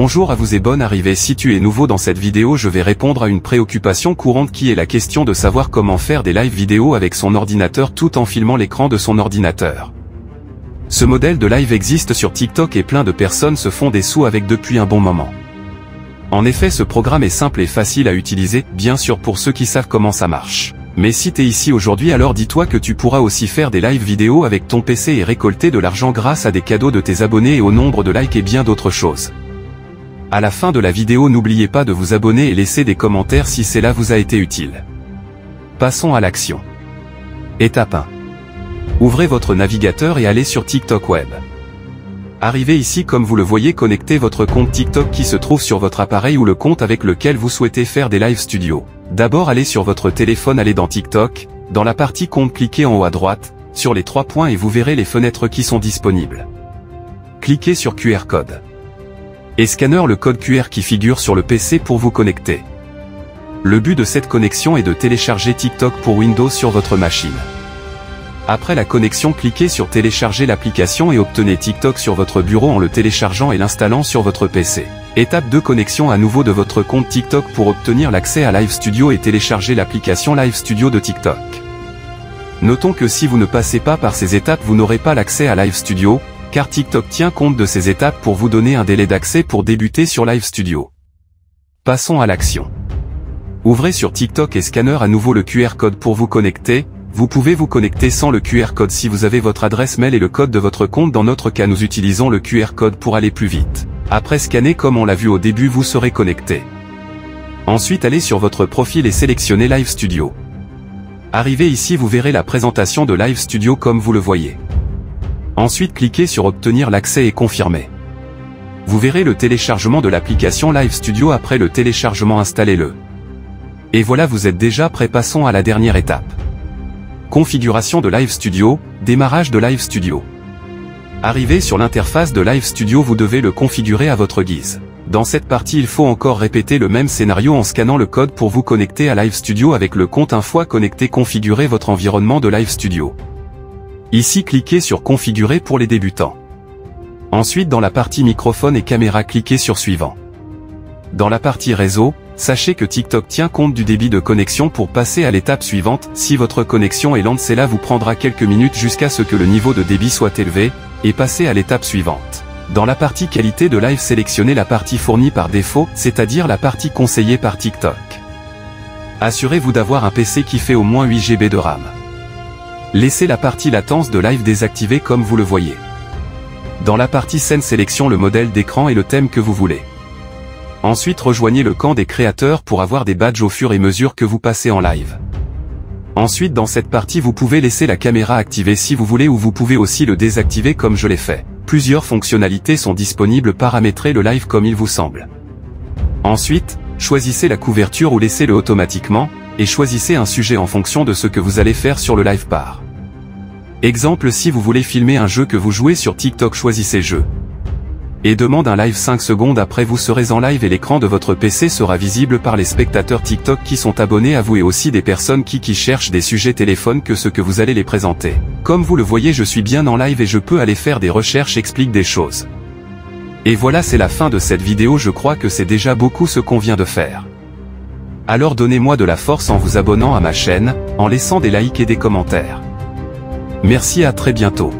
Bonjour à vous et bonne arrivée. Si tu es nouveau dans cette vidéo, je vais répondre à une préoccupation courante qui est la question de savoir comment faire des live vidéo avec son ordinateur tout en filmant l'écran de son ordinateur. Ce modèle de live existe sur TikTok et plein de personnes se font des sous avec depuis un bon moment. En effet, ce programme est simple et facile à utiliser, bien sûr pour ceux qui savent comment ça marche. Mais si t'es ici aujourd'hui, alors dis-toi que tu pourras aussi faire des live vidéo avec ton PC et récolter de l'argent grâce à des cadeaux de tes abonnés et au nombre de likes et bien d'autres choses. À la fin de la vidéo, n'oubliez pas de vous abonner et laisser des commentaires si cela vous a été utile. Passons à l'action. Étape 1. Ouvrez votre navigateur et allez sur TikTok Web. Arrivez ici, comme vous le voyez, connectez votre compte TikTok qui se trouve sur votre appareil ou le compte avec lequel vous souhaitez faire des live studios. D'abord, allez sur votre téléphone, allez dans TikTok, dans la partie compte, cliquez en haut à droite, sur les 3 points et vous verrez les fenêtres qui sont disponibles. Cliquez sur QR code. Et scanner le code QR qui figure sur le PC pour vous connecter. Le but de cette connexion est de télécharger TikTok pour Windows sur votre machine. Après la connexion, cliquez sur télécharger l'application et obtenez TikTok sur votre bureau en le téléchargeant et l'installant sur votre PC. Étape 2, connexion à nouveau de votre compte TikTok pour obtenir l'accès à Live Studio et télécharger l'application Live Studio de TikTok. Notons que si vous ne passez pas par ces étapes, vous n'aurez pas l'accès à Live Studio, car TikTok tient compte de ces étapes pour vous donner un délai d'accès pour débuter sur Live Studio. Passons à l'action. Ouvrez sur TikTok et scanner à nouveau le QR code pour vous connecter. Vous pouvez vous connecter sans le QR code si vous avez votre adresse mail et le code de votre compte. Dans notre cas, nous utilisons le QR code pour aller plus vite. Après scanner comme on l'a vu au début, vous serez connecté. Ensuite, allez sur votre profil et sélectionnez Live Studio. Arrivez ici, vous verrez la présentation de Live Studio comme vous le voyez. Ensuite, cliquez sur obtenir l'accès et confirmer. Vous verrez le téléchargement de l'application Live Studio. Après le téléchargement, installez-le. Et voilà, vous êtes déjà prêt. Passons à la dernière étape. Configuration de Live Studio, démarrage de Live Studio. Arrivé sur l'interface de Live Studio, vous devez le configurer à votre guise. Dans cette partie, il faut encore répéter le même scénario en scannant le code pour vous connecter à Live Studio avec le compte. Une fois connecté, configurez votre environnement de Live Studio. Ici, cliquez sur configurer pour les débutants. Ensuite, dans la partie microphone et caméra, cliquez sur suivant. Dans la partie réseau, sachez que TikTok tient compte du débit de connexion pour passer à l'étape suivante. Si votre connexion est lente, cela vous prendra quelques minutes jusqu'à ce que le niveau de débit soit élevé, et passez à l'étape suivante. Dans la partie qualité de live, sélectionnez la partie fournie par défaut, c'est-à-dire la partie conseillée par TikTok. Assurez-vous d'avoir un PC qui fait au moins 8 GB de RAM. Laissez la partie latence de live désactivée comme vous le voyez. Dans la partie scène, sélectionnez le modèle d'écran et le thème que vous voulez. Ensuite, rejoignez le camp des créateurs pour avoir des badges au fur et à mesure que vous passez en live. Ensuite, dans cette partie, vous pouvez laisser la caméra activée si vous voulez, ou vous pouvez aussi le désactiver comme je l'ai fait. Plusieurs fonctionnalités sont disponibles, paramétrez le live comme il vous semble. Ensuite, choisissez la couverture ou laissez-le automatiquement, et choisissez un sujet en fonction de ce que vous allez faire sur le live. Par exemple, si vous voulez filmer un jeu que vous jouez sur TikTok, choisissez jeu. Et demande un live 5 secondes après, vous serez en live et l'écran de votre PC sera visible par les spectateurs TikTok qui sont abonnés à vous et aussi des personnes qui cherchent des sujets téléphone que ce que vous allez les présenter. Comme vous le voyez, je suis bien en live et je peux aller faire des recherches, explique des choses. Et voilà, c'est la fin de cette vidéo. Je crois que c'est déjà beaucoup ce qu'on vient de faire. Alors donnez-moi de la force en vous abonnant à ma chaîne, en laissant des likes et des commentaires. Merci, à très bientôt.